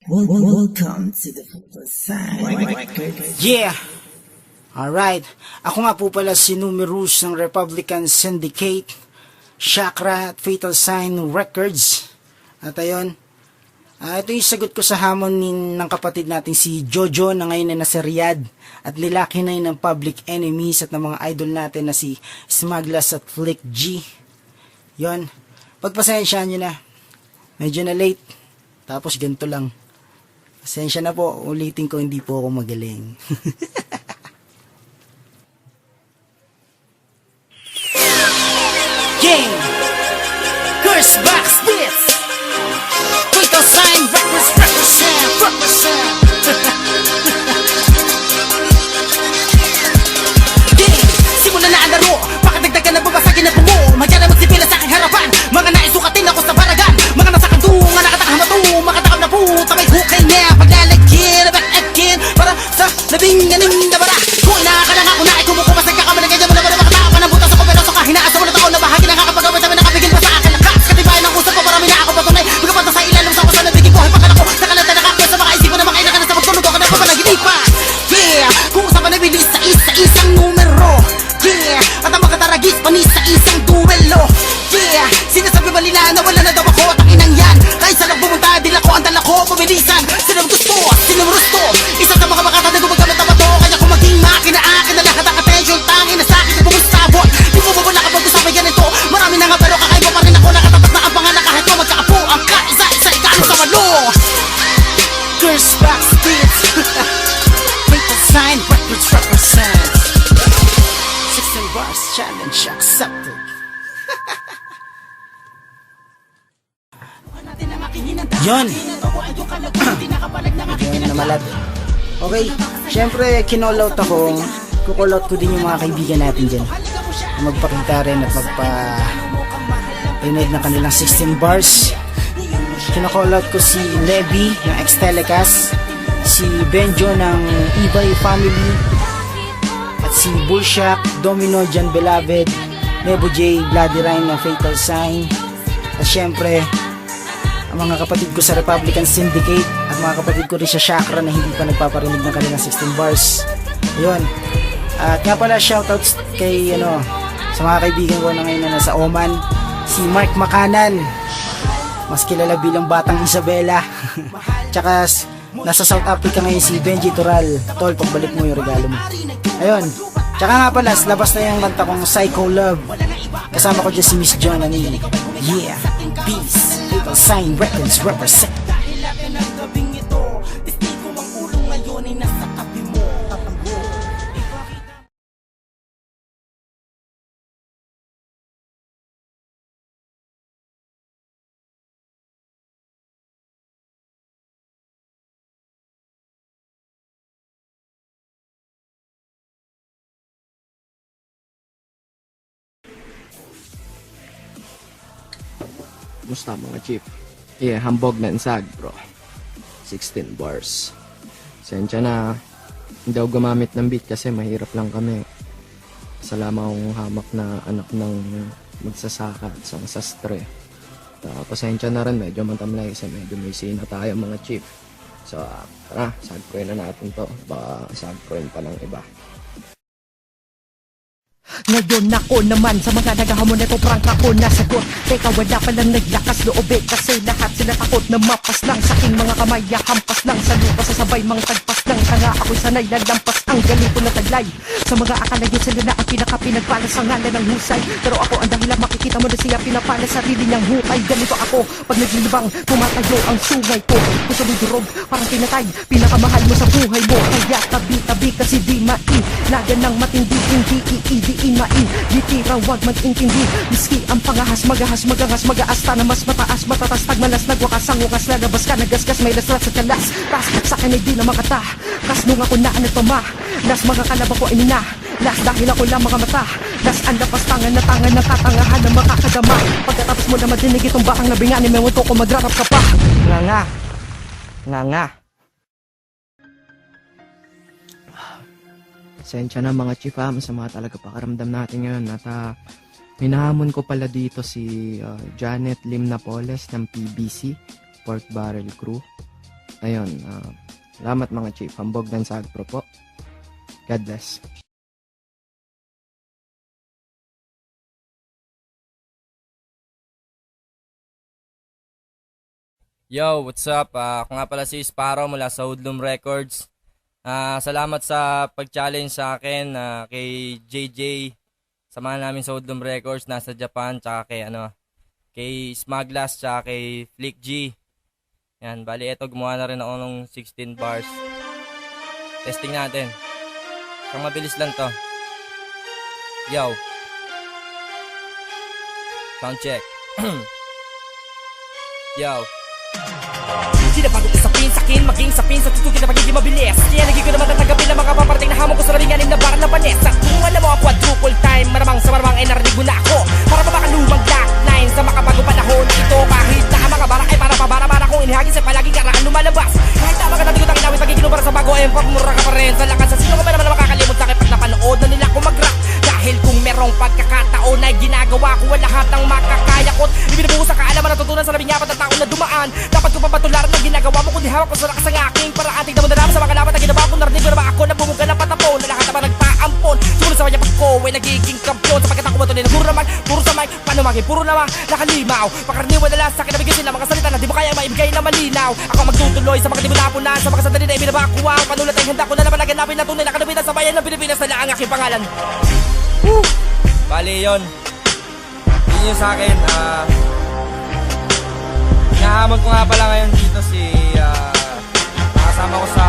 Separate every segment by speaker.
Speaker 1: Welcome to the side.
Speaker 2: Yeah! Alright, ako nga po pala si Numerous ng Republican Syndicate, Chakra at Fatal Sign Records. At ayun, ito yung sagot ko sa hamon ng kapatid natin si Jojo na ngayon ay nasa Riyadh at nilaki na yun ng Public Enemies at ng mga idol natin na si Smaglas at Flick G. Yon, pagpasensyahan nyo na, medyo na late, tapos ganito lang. Pasensya na po, ulitin ko, hindi po ako magaling. Game! Curse Box Beats! Fatal Sign Records represent! Game! Simulan na ang laro, pakadagdagan na babasagin na bumo. Madyan na magsipila sa aking harapan, mga naisukatin ako sa baragan. Mga nasa kantunga, nakatakam na to, makatakam na puta, may hukay niya. Paglalagyan, back-again, para sa labing-anim na bara. Kung inakalang ako na ay kumukupas, nagkakamalang ganyan mo na bara makatapan ng butas ako. Pero sa kahinaasa mo na taon na bahagi nakakapagawa sa nakapigil pa sa akin. Lakas, katibayan ng usap ko, marami na ako patunay. Magkapata sa ilalim sa kusa na biging buhay pagkalako. Sa kalata nakakaya sa mga isip ko na makailangan na sa magtulog ako na papanaginipan. Yeah, kung usapan na bilis sa isang numero. Yeah, at ang mga taragis panis sa isang duelo. Yeah, sinasabi ba nila na wala na daw ako at ang inang yan. Kahit saan ako pumunta, dila ko ang dala ko, pumilisan. Sinong gusto, sinong rusto. Isa sa mga makata na gumagamit na bato. Kaya kung maging makina, akin na lahat ang attention. Tangin na sa'kin, bumusabot. Di mo ba wala kapag usapan ganito. Marami na nga pero kakaiba pa rin ako. Nakatapat na ang pangalan kahit mo magkaapo. Ang kaisa-isa, ikalim sa walo. Curse Box Beats. Fatal Sign Records represent. 16 bars challenge accepted. Yon. Yan namalat. Okay, syempre kinall out ako. Kukall out ko din yung mga kaibigan natin dyan. Magpakita rin at magpa-rinig ng kanilang 16 bars. Kinakall out ko si Levi ng Ex-Telecast, si Benjo ng Ibay Family, at si Bullshock, Domino, John Beloved, Nebo J, Bloody Rhyme ng Fatal Sign, at syempre ang mga kapatid ko sa Republican Syndicate at mga kapatid ko rin sa Chakra na hindi pa nagpaparinig ng kanilang 16 bars. Ayun. At nga pala shoutouts kay sa mga kaibigan ko na ngayon na nasa Oman, si Mark Makanan, mas kilala bilang Batang Isabela. Tsaka nasa South Africa ngayon si Benji Toral. Tol, pagbalik mo yung regalo mo. Ayun. Tsaka nga pala, labas na yung kanta kong Psycho Love. Kasama ko dyan si Miss John Ani. Yeah, peace. Fatal Sign Records represent.
Speaker 3: Musta mga chip? Hambog na insag bro. 16 bars. Sensya na hindi ako gumamit ng beat kasi mahirap lang kami. Salama akong hamak na anak ng magsasaka at sang sastre. Pasensya na rin, medyo matamlay kasi medyo may sina tayo mga chip. So tara, sagproin na natin to. Baka sagproin pa ng iba.
Speaker 4: Ngayon ako naman sa mga naghahamon na to, prangka ko nasagot. Teka, wala palang naglakas loob kasi lahat sila takot na mapas lang sa aking mga kamay. Hampas lang sa lupa, sasabay mga tagpas lang. Tanga ako'y sanay lalampas ang galing ko na taglay. Sa mga akala yun sila na ang pinagpala sa ngalan ng husay. Pero ako ang dahilan, makikita mo na siya pinapala sarili niyang hukay. Ganito ako, pag naglilibang, tumatayo ang sungay ko. Kung sa durog, parang pinatay, pinakamahal mo sa buhay mo. Kaya tabi-tabi kasi di lagan ng matindi, hindi iidiin di tira, wag mag-intindi. Miski ang pangahas, magahas, magaas, na mas mataas, matatas, tagmalas, nagwakas, ang wakas, lalabas ka, nagasgas, may laslat sa kalas. Tas, sa akin ay di na makata, kas nung ako na nagpama. Las mga kalaba ko ay mina, las dahil ako lang mga mata. Las ang lapas tangan na katangahan na makakadama. Pagkatapos mo na madinig itong bakang nabingani, may muto ko magrarap ka pa. Nga.
Speaker 3: Sensya na mga chief, masama talaga pakaramdam natin ngayon. At hinahamon ko pala dito si Janet Lim Napoles ng PBC, Pork Barrel Crew. ayun, salamat mga chief. Hambog ng Sagpro po. God bless.
Speaker 5: Yo, what's up? Ako nga pala si Sparrow mula sa Hoodlum Records. Salamat sa pag-challenge sa akin kay JJ. Samahan namin sa Hoodlum Records, nasa Japan, tsaka kay Smaglass, tsaka kay Flick G. Yan, bali eto, gumawa na rin ako ng 16 bars. Testing natin. Kung mabilis lang to. Yo. Sound check. Yo.
Speaker 4: Sinabagong usapin sa'kin, maging sapin sa tutugin na magiging mabilis. Kaya naging ko naman tatagapin ang mga paparating na hamon ko sa labing anim na bar na banes. At kung alam mo ang quadruple time, maramang sa maramang ay narinig mo na ako. Para ba makalumang black line sa makabagong panahon. Ito kahit na ang mga bara ay para pabara-bara kung inihagis ay palaging karaan lumalabas. Kahit tama ka natin ko tangin awit, magiging para sa bago ay mura ka pa rin. Sa lakas sa sino ka ba naman na makakalimot sa'kin pag napanood na nila kung mag-rap. Dahil kung merong pagkakataon ay ginagawa ko ang lahat ng makakaya ko't ibinubuhos sa kaalaman na tutunan sa labing apat na taon na dumaan. Dapat ko papatular ng ginagawa mo kundi hawak ko sa lakas ng aking paraan. Tignan mo na naman sa mga lapat na ginawa ko. Narinig ko na ba ako na bumuga na patapon na lahat na ba nagpaampon. Sumunod sa kanya pag ko ay nagiging kampiyon. Sapagkat ako matuloy na puro naman, puro sa mic, paano maging puro naman nakalimaw. Pakaraniwan na lang sa akin nabigay sila mga salita na di mo kaya maibigay na malinaw. Ako magtutuloy sa mga di mo napunan sa mga sandali na ibinabakuha. Panulat ay handa ko na naman naganapin na tunay na kanabitan sa bayan ng Pilipinas na lang ang aking pangalan.
Speaker 5: Bali yun. Yun yung sa akin. Nahamon ko nga pala ngayon dito si nakasama ko sa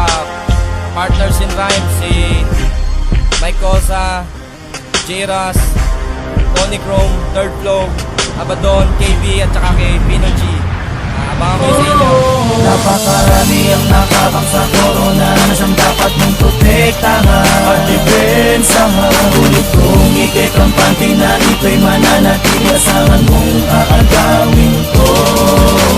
Speaker 5: Partners in Rhyme, si Mike Cosa, J-Ras, Tony Chrome, Third Flow, Abaddon, KB at saka kay Pino G. Abangan ko sa inyo.
Speaker 1: Napakarami ang nakabang sa corona na siyang dapat mong protektahan at depensahan. Ulit kong ikay kampante na ito'y mananatili. Asahan mong aagawin ko.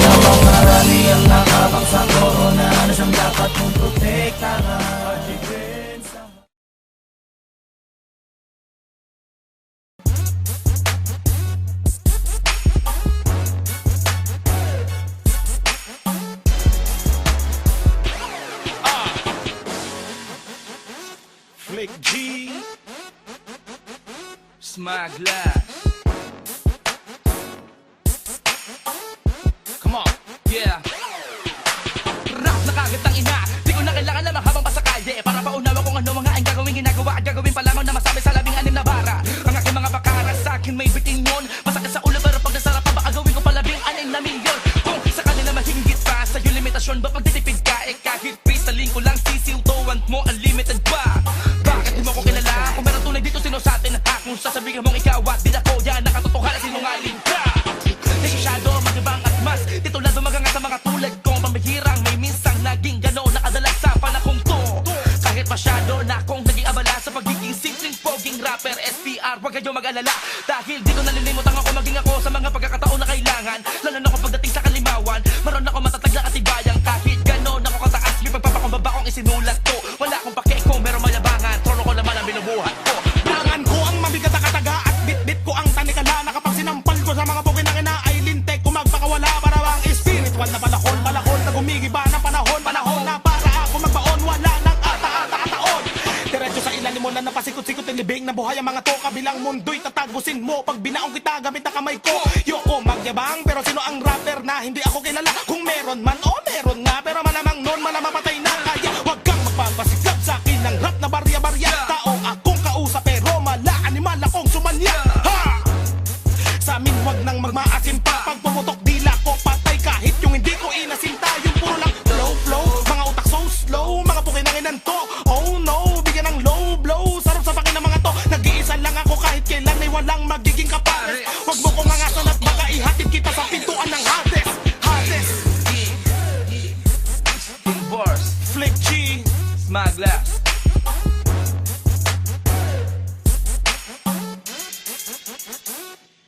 Speaker 1: Napakarami ang nakabang sa corona na siyang dapat mong protektahan at depensahan.
Speaker 6: Flick G, Smaglass. Come on, yeah. Rap na kagad ng ina. Di ko na kailangan lamang habang pa sa kalye. Para paunawa kung ano mga ang gagawin ginagawa at gagawin pa lamang na masabi sa labing anim na bara. Ang aking mga bakara sa akin may bitin yun. Masakit sa ulo pero pag nasarap pa baka gawin ko pa labing anim na milyon. Kung sa kanila mahingit pa sa'yo limitasyon ba pag titipid ka kahit freestyling ko lang sisiw to want mo unlimited pa. Bakit di mo ko kilala? Kung meron tunay dito sino sa atin kung sasabihin mong ikaw at di ako yan nakatotohanan sinungaling ka. Nasisyado magibang at mas titulado maganga sa mga tulad kong pambihirang may minsang naging gano'n nakadalas sa panahong to. Kahit masyado na akong naging abala sa pagiging simpleng poging rapper SPR, wag kayo mag-alala dahil di ko nalilimutan ako maging ako sa mga pagkakataon na kailangan. Lalo na ako pagdating sa kalimawan, maroon ako matatag na katibayan kahit gano'n ako kataas. May pagpapakumbaba kong isinulat ko, wala akong pake kung meron mayabangan, trono ko naman ang binubuhat ko.
Speaker 7: Langan ko ang mabigat na kataga at bit-bit ko ang tanikala. Nakapag sinampal ko sa mga bukid ng ina ay lintek ko magpakawala. Para bang spiritual na balakon na gumigiba ng panahon na para ako magbaon. Wala nang ata-ata-ataon. Diretso sa ilalim mo na napasikot-sikot ang libing na buhay ang mga to. Kabilang mundo'y tatagusin mo pag binaong kita gamit ang kamay ko. Yoko magyabang pero sino ang rapper na hindi ako kilala? Kung meron man o meron nga pero malamang nun malamang patay na. Kaya wag kang magpapasikap sa akin ng rap na barya-barya. Taong akong kausap pero mala animal akong sumalya. Ha! Sa amin wag nang magmaasim pa. Pag pumutok dila ko patay kahit yung hindi ko inasinta. Yung puro lang flow, mga utak so slow. Mga pukinanginan to, oh no. Bigyan ng low blow, sarap sa pakin ng mga to. Nag-iisa lang ako kahit kailan ay walang magiging kapares. Wag mo kong angasan at baka ihatid kita sa pintuan ng Hades.
Speaker 6: King Bars,
Speaker 7: Flick G,
Speaker 6: Smaglass.